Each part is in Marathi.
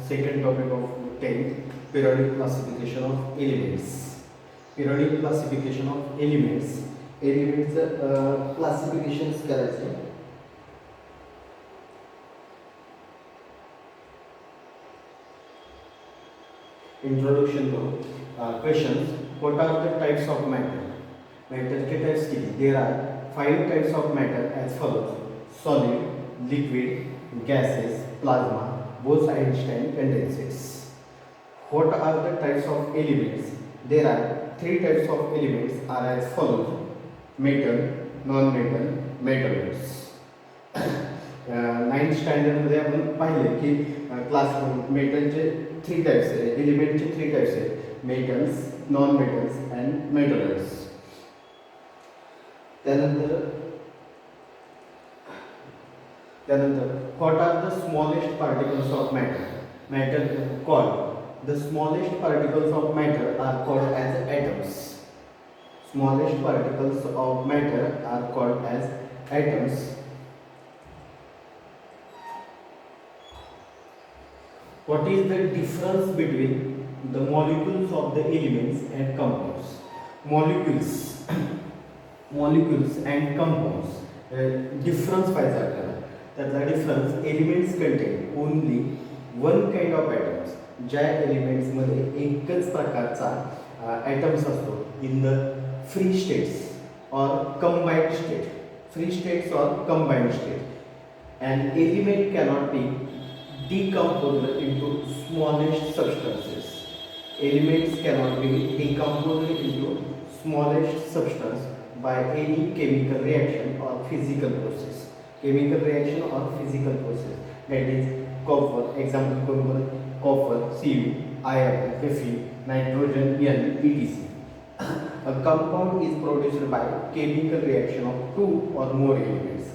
second topic of 10th, periodic classification of elements. Periodic classification of elements. Elements classifications करायचे. Introduction to questions. What are the types of matter? Matter K types किती? There are 5 types of matter as follows: solid, liquid, gases, plasma, Bose-Einstein condensates. What are the types of elements? There are 3 types of elements are as follows: metal, non-metal, metals. 9th standard मध्ये आपण पाहिले की क्लास मेटलचे 3 टाइप्स आहेत, एलिमेंटचे 3 टाइप्स आहेत: metals, non metals and metals. त्यानंतर what are the smallest particles of matter? The smallest particles of matter are called as atoms. Smallest particles of matter are called as atoms. What is the difference between the molecules of the elements and compounds? Molecules and compounds. Difference पाहिजे आपल्याला. त्यातला difference, elements contain only one kind of atoms. ज्या एलिमेंट्समध्ये एकच प्रकारचा ॲटम्स असतो in the free states or combined state. Free states or combined state. And element cannot be decomposed into smallest substances. Elements cannot be decomposed into smallest substance by any chemical reaction or physical process. Chemical reaction or physical process. That is copper. Example: copper, Cu, iron, Fe, nitrogen, N, etc. A compound is produced by chemical reaction of 2 or more elements.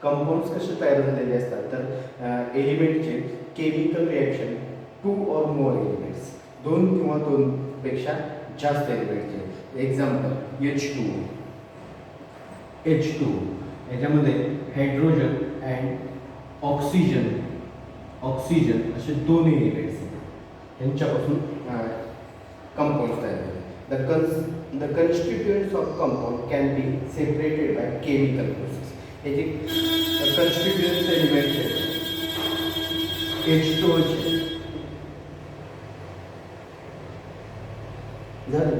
Compounds कसे तयार झालेले असतात तर एलिमेंटचे chemical reaction 2 or more elements, 2 किंवा 2 पेक्षा जास्त एलिमेंटचे. एक्झाम्पल H2 याच्यामध्ये हायड्रोजन अँड ऑक्सिजन असे 2 एलिमेंट्स आहेत. यांच्यापासून कंपाऊंड्स तयार झाले. The constituents of compound can be separated by chemical process. याचे constituents एलिमेंट्स आहेत H2 झालं.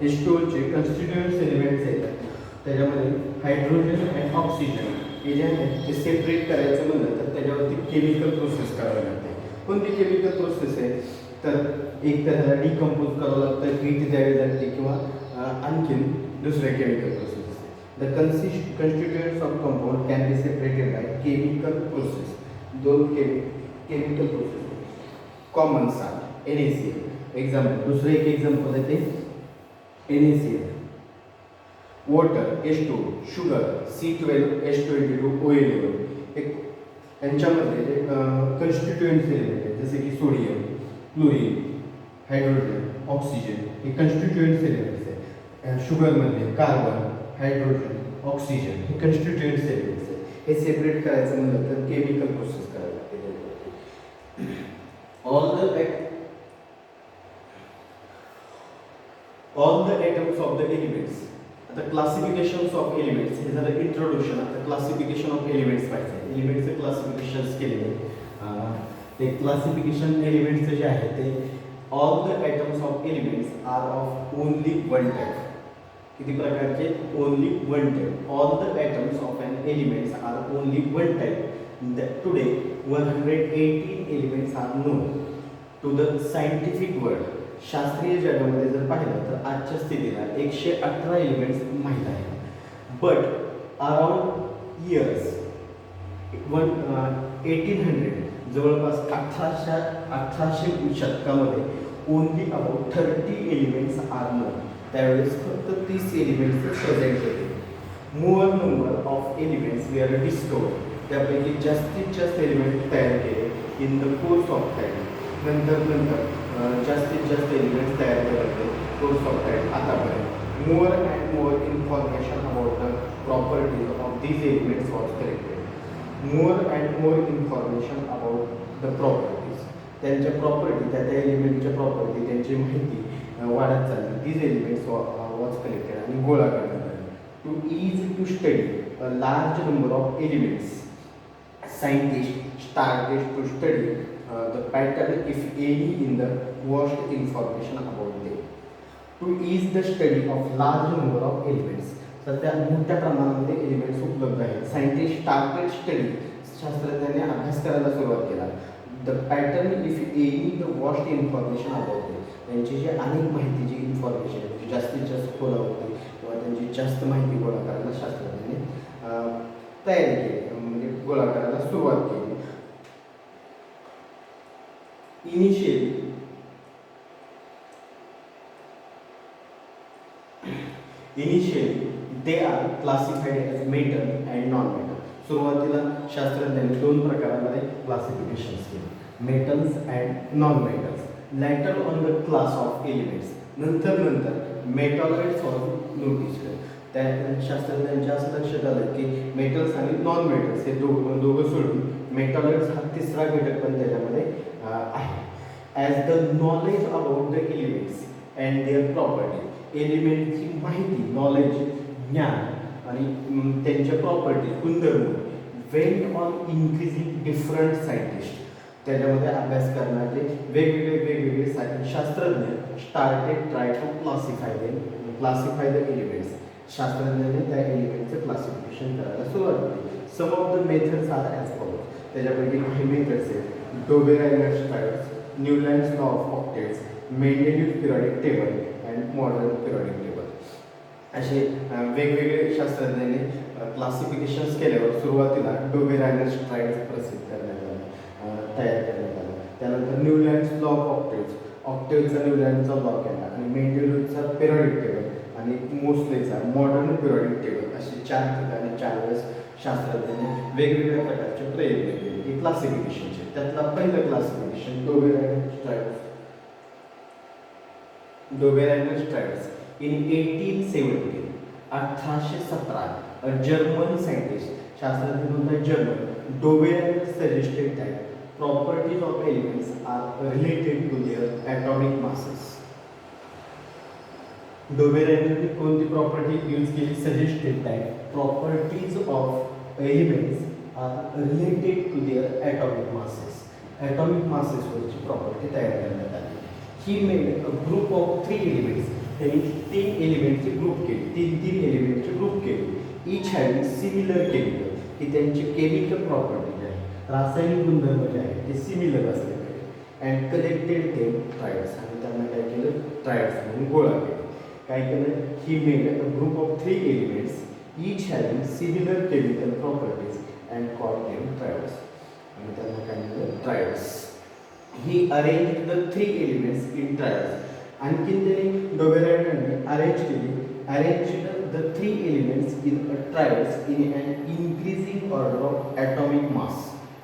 H2 चे constituents एलिमेंट्स आहेत. त्याच्यामध्ये हायड्रोजन अँड ऑक्सिजन हे जे आहेत ते सेपरेट करायचं म्हणलं तर त्याच्यावरती केमिकल प्रोसेस करावी लागते. कोणती केमिकल प्रोसेस आहे तर एक तर ह्याला डिकम्पोज करावं लागतं, हीट द्यावी लागते किंवा आणखीन दुसऱ्या chemical process. The constituents of compound can be separated by chemical process. 2 chemical process. Common salt NaCl. Example, दुसरं एक एक्झाम्पल आहे ते NaCl. Water H2, sugar C12H22OH11. यांच्यामध्ये जे कन्स्टिट्युएंट्स एलिमेंट आहेत जसे की सोडियम, क्लोरीन, हायड्रोजन, ऑक्सिजन हे कन्स्टिट्युएंट्स एलिमेंट्स आहेत. शुगरमध्ये कार्बन, हायड्रोजन, ऑक्सिजन हे कन्स्टिट्युएंट्स एलिमेंट्स आहेत. हे सेपरेट करायचं म्हणलं तर केमिकल प्रोसेस करावी लागते. All the atoms of the elements. आता क्लासिफिकेशन्स ऑफ एलिमेंट्स हे झालं इंट्रोडक्शन. आता क्लासिफिकेशन ऑफ एलिमेंट्स पाहिजे. एलिमेंटचे क्लासिफिकेशन्स केलेले ते क्लासिफिकेशन एलिमेंट्स जे आहे ते all the atoms of elements are of only one type. किती प्रकारचे? Only one type. All the atoms of an elements are only one type. Today 118 elements are known to the scientific world. शास्त्रीय जगामध्ये जर पाहिलं तर आजच्या स्थितीला 118 एलिमेंट्स माहीत आहेत. बट अराउंड इयर्स 1800 जवळपास 1800 शतकामध्ये only about 30 elements are known. त्यावेळेस फक्त 30 एलिमेंट्स प्रेझेंट होते. More number of elements we are discovered. त्यापैकी जास्तीत जास्त एलिमेंट तयार केले in the course of time. नंतर जास्तीत जास्त एलिमेंट्स तयार केले कोर्स ऑफ टाईम आतापर्यंत. More and more information about the properties of these elements was collected. More and more information about the properties. त्यांच्या प्रॉपर्टी त्या एलिमेंटच्या प्रॉपर्टी त्यांची माहिती वाढत चालली. these elements was collected आणि गोळा करण्यात आले. To ease to study a large number of elements, scientists started to study the pattern, if any, in the vast information about them. To ease the study of large number of elements. सध्या मोठ्या प्रमाणामध्ये एलिमेंट्स उपलब्ध आहेत. सायंटिस्ट स्टार्टेड स्टडी, शास्त्रज्ञांनी अभ्यास करायला सुरुवात केला. The pattern if any the vast information about it. त्यांची जी अनेक माहितीची इन्फॉर्मेशन म्हणजे जास्तीत जास्त गोळा होते किंवा त्यांची जास्त माहिती गोळा करायला शास्त्रज्ञांनी तयारी केली, म्हणजे गोळा करायला सुरुवात केली. Initially, they are classified as metal and non-metal. सुरुवातीला शास्त्रज्ञांनी दोन प्रकारामध्ये क्लासिफिकेशन्स केले, metals and non metals. Later on the class of elements. नंतर मेटॉलॉइड्स नोटीस केलं. त्या शास्त्रज्ञांच्या असं लक्षात आलं की मेटल्स आणि नॉन मेटल्स हे दोघं सोडून मेटॉलॉइड्स हा तिसरा घटक पण त्याच्यामध्ये आहे. As the knowledge about the elements and their property. एलिमेंटची माहिती, नॉलेज, ज्ञान आणि त्यांच्या प्रॉपर्टी, गुणधर्म went on increasing. Different scientist त्याच्यामध्ये अभ्यास करणारे वेगवेगळे शास्त्रज्ञ started try to classify the elements. शास्त्रज्ञांनी त्या एलिमेंटचं क्लासिफिकेशन करायला सुरुवात केली. Some of the methods are as follows. त्याच्यापैकी काही मेथड्स आहेत. Dobereiner trials, Newlands law of octets, Mendeleev periodic table and modern periodic table. असे वेगवेगळे शास्त्रज्ञांनी क्लासिफिकेशन्स केल्यावर सुरुवातीला डोबेरायनर ट्रायल्स प्रसिद्ध करण्यात आलं, तयार करण्यात आलं. त्यानंतर न्यूलँड्स लॉ ऑफ ऑक्टेव्स, ऑक्टेव्हचा न्यूलँडचा लॉ केला आणि मेंडेलिव्हचा पिरियडिक टेबल आणि मोस्लेचा मॉडर्न पिरियडिक टेबल. असे 4 ठिकाणी 4 वेळेस शास्त्रज्ञांनी वेगवेगळ्या प्रकारचे प्रयत्न केले हे क्लासिफिकेशनचे. त्यातला पहिलं classification Dobereiner trials. In 1817, 1817, a German scientist, शास्त्रज्ञ होता German, Dobereiner suggested that properties of elements are related to their atomic masses. डोबेरायनरने कोणती प्रॉपर्टी यूज केली? Suggested that properties of elements are related to their atomic masses. Atomic मासेसवरची प्रॉपर्टी तयार करण्यात आली. ही made a group of 3 elements. त्यांनी 3 एलिमेंटचे ग्रुप केले, 3 एलिमेंटचे ग्रुप केले. ईच हॅविंग सिमिलर केमिकल, की त्यांचे केमिकल प्रॉपर्टी जे आहे, रासायनिक गुणधर्म जे आहे ते सिमिलर असले पाहिजे. And collected them trials. आणि त्यांना काय केलं? ट्रायल्स म्हणून गोळा केले. काय केलं? He made a group of 3 elements each having similar chemical properties and called them trials. आणि त्यांना काय केलं? Trials. He arrange the 3 elements in trials. आणखीन त्यांनी डोबेरायनरने arrange the 3 elements in trials in an increasing order of atomic mass.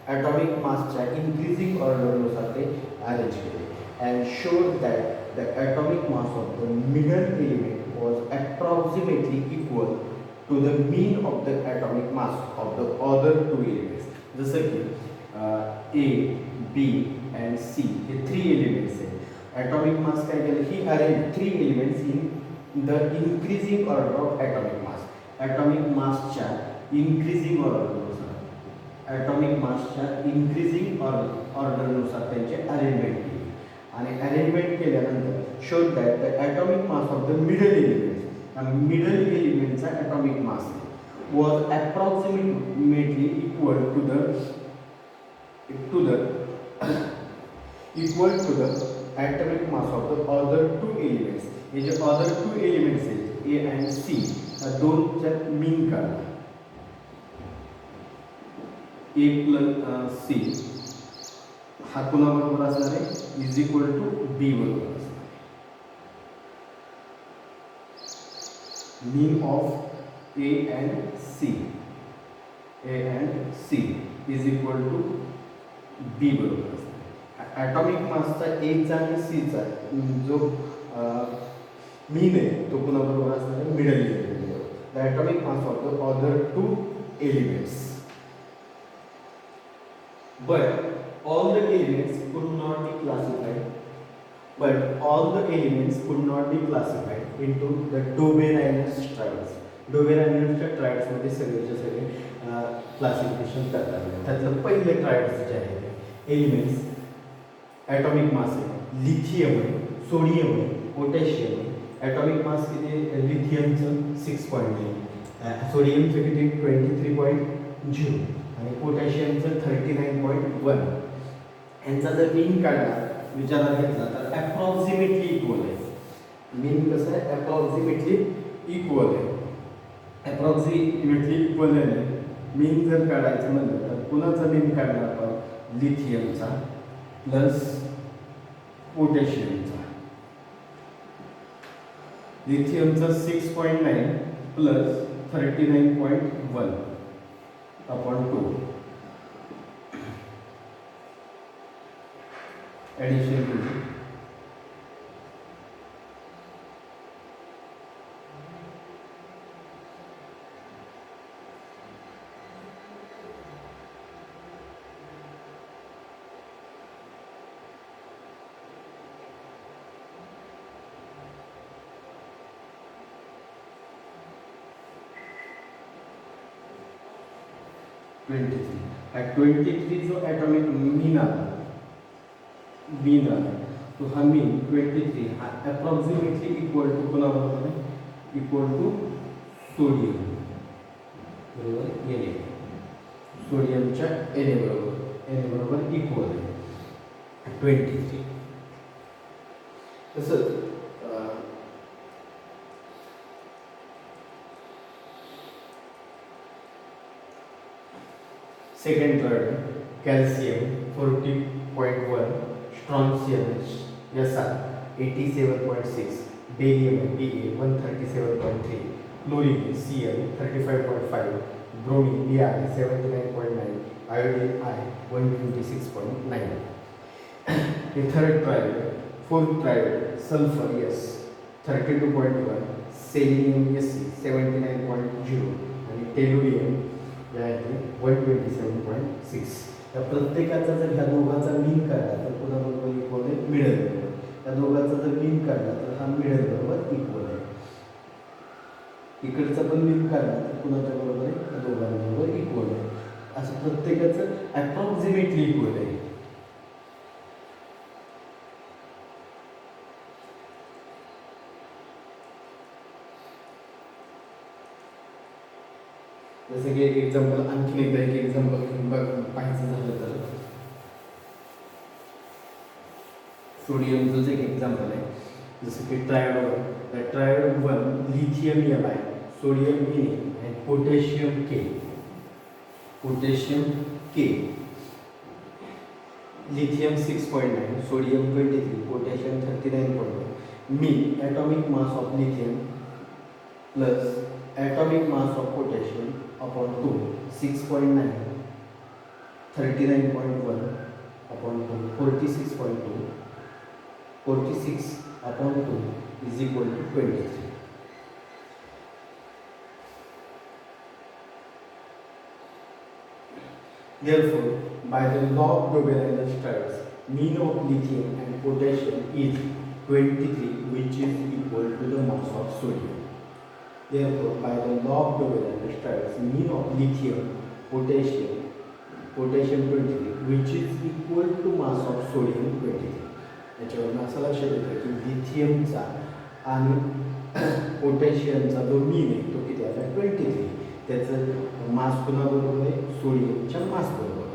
Atomic मासच्या इन्क्रीजिंग ऑर्डरनुसार ते अरेंज केले. And showed that the atomic mass of the middle element was approximately equal to the mean of the atomic mass of the other 2 elements. जसं की A, B and C हे 3 elements आहेत. atomic mass काय केलं? ही arrange 3 elements in the increasing order of atomic mass. atomic massच्या increasing order ऑर्डरनुसार त्यांचे अरेंजमेंट केली. आणि अरेंजमेंट केल्यानंतर showed that the atomic mass of the middle एलिमेंटचा atomic mass was approximately equal to the atomic mass of the other 2 elements. हे जे अदर 2 एलिमेंट्स आहेत ए अँड सी, या दोनच्या मीन काढा. ए प्लस सी हा कुणाबरोबर असणार आहे? इज इक्वल टू बी बरोबर असणार. Mean of A and C is equal to B बरोबर असणार. ॲटॉमिक मासचा एचा आणि सीचा जो मीन आहे तो कुणाबरोबर असणार आहे? मिडल एलिमेंट बरोबर. the atomic mass of the other two elements. But all the elements could not be classified. But all the elements could not be classified into the Dobereiner triads. Dobereiner triads मध्ये सगळेचे सगळे क्लासिफिकेशन करतात. त्यातलं पहिलं ट्रायड्स जे आहे एलिमेंट्स ॲटॉमिक मास आहे, लिथियम आहे, सोडियम आहे, पोटॅशियम आहे. ॲटॉमिक मास किती लिथियमचं 6.9, सोडियमचं किती 23.0 आणि पोटॅशियमचं 39.1. यांचा जर मीन काढला विचारात घेतला तर अप्रॉक्सिमेटली इक्वल आहे. मीन कसं आहे अप्रॉक्सिमेटली इक्वल आहे. अप्रॉक्सिमेटली इक्वल आहे. मीन जर काढायचं म्हणलं तर कुणाचा मीन काढणार आपण लिथियमचा प्लस पोटॅशियमचा. लिथियमचा 6.9 plus 39.1 upon 2 addition to 23. At 23 जो atomic mean आला तो हा मीन 23 हा अप्रॉक्सिमेटली इक्वल टू कोणाबरोबर आहे इक्वल टू सोडियम बरोबर Na. सोडियमच्या Na बरोबर इक्वल आहे 23. तसंच second third calcium 40.1, strontium SR 87.6, barium Ba 137.3, chlorine Cl 35.5, bromine Br 79.9, iodine I 126.9. हे third triad. Fourth triad sulphur S 32.1, selenium Sc 79.0 आणि टेलुरियम जे आहे 127.6. या प्रत्येकाचा जर ह्या दोघांचा मीन काढला तर कोणाबरोबर इक्वल आहे मिडल बरोबर. त्या दोघांचा जर मीन काढला तर हा मिडल बरोबर इक्वल आहे. इकडचा पण मीन काढला तर कुणाच्या बरोबर आहे त्या दोघांबरोबर इक्वल आहे. असं प्रत्येकाचं अप्रॉक्सिमेटली इक्वल आहे. जसं की एक एक्झाम्पल आणखी एकदा एक एक्झाम्पल पाहायचं झालं तर सोडियमचं एक एक्झाम्पल आहे. जसं की triad 1 lithium Li, sodium Na आणि potassium K. Lithium 6.9, sodium 23, potassium 39.1. Mean atomic mass of lithium plus atomic mass of potassium upon 2 6.9 39.1 upon 2 46.2 46 upon 2 is equal to 23. Therefore, by the law of Dobereiner's triads, mean of lithium and potassium is 23, which is equal to the mass of sodium. Therefore, by the law of Dobereiner's triads, mean of lithium, potassium 23, which is equal to mass of sodium 23. याच्यावरून असं लक्षात येतं की लिथियमचा आणि पोटॅशियमचा जो मीन आहे तो किती आला 23. त्याचं मास कुणाबरोबर आहे सोडियमच्या मास बरोबर.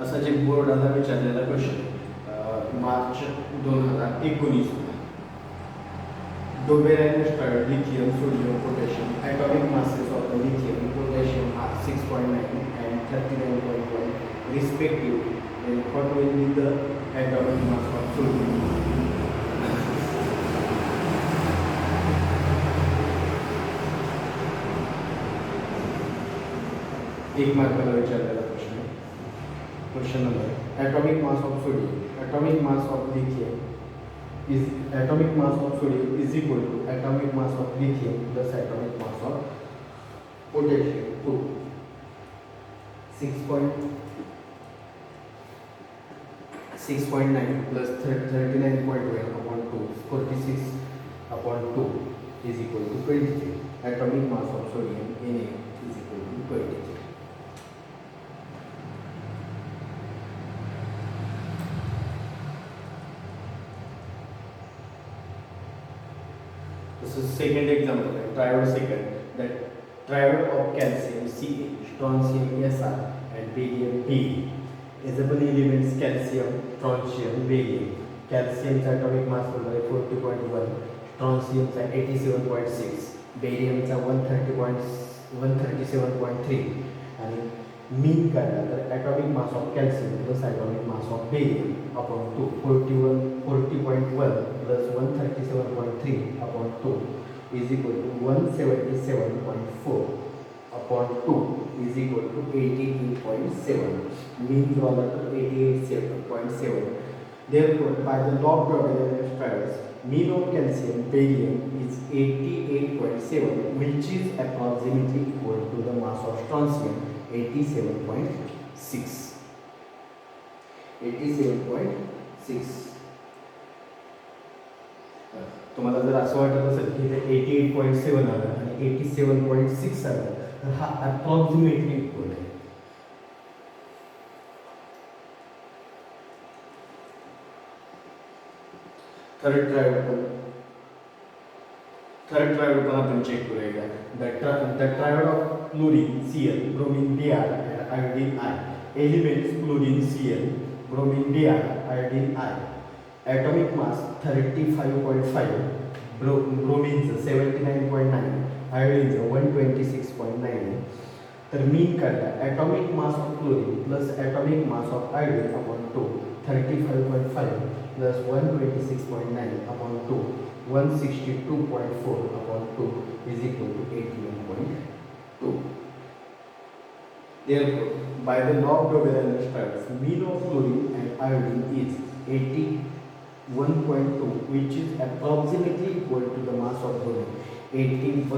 असा जे बोर्डाला विचारलेला question March 2019. Dobereiner's triad lithium, sodium, potassium. Atomic masses of the lithium and potassium are 6.9 and 39.1 respectively. Then what will be the atomic mass of sodium? एक मार्काला विचारलेला प्रश्न. Question number: atomic mass of sodium, atomic mass of lithium is atomic mass of sodium is equal to atomic mass of lithium plus atomic mass of potassium 2. 6.9 plus 39.1 upon 2, 46 upon 2 is equal to 23. Atomic mass of sodium Na is equal to 23. This is second example, triode second, that triode of calcium Ca, strontium Sr and barium Be. Assemble elements calcium, strontium, barium. Calciumचा atomic mass होणार आहे 40.1, strontiumचा 87.6, bariumचा 137.3 आणि मीन काढला तर atomic mass of calcium plus atomic mass of barium upon 2, 40.1 plus 137.3 upon 2 is equal to 177.4 upon 2 is equal to 88.7. Mean drawn to 88.7. Therefore, by the law of Doppler triads, mean of calcium barium is 88.7, which is approximately equal to the mass of strontium 87.6. 87.6. तुम्हाला जर असं वाटत असेल की ते 88.7 आलं आणि 87.6 आलं तर हा अप्रॉक्सिमेटली इक्वल आहे. थर्ड ट्रायड पण आपण चेक करूया. The triad of chlorine Cl, bromine Br and iodine I. Elements chlorine Cl, bromine Br, iodine I. Atomic mass 35.5, ब्रोमीनचं 79.9, आयोडीनचं 126.9. तर मीन काढला atomic mass of chlorine plus atomic mass of iodine upon 2, 35.5 plus 126.9 upon 2, 162.4 upon 2 is equal to 81.2. Therefore, by the law of Doppler triads, mean of chlorine and iodine is 81.2, which is approximately equal to the mass of bromine 81.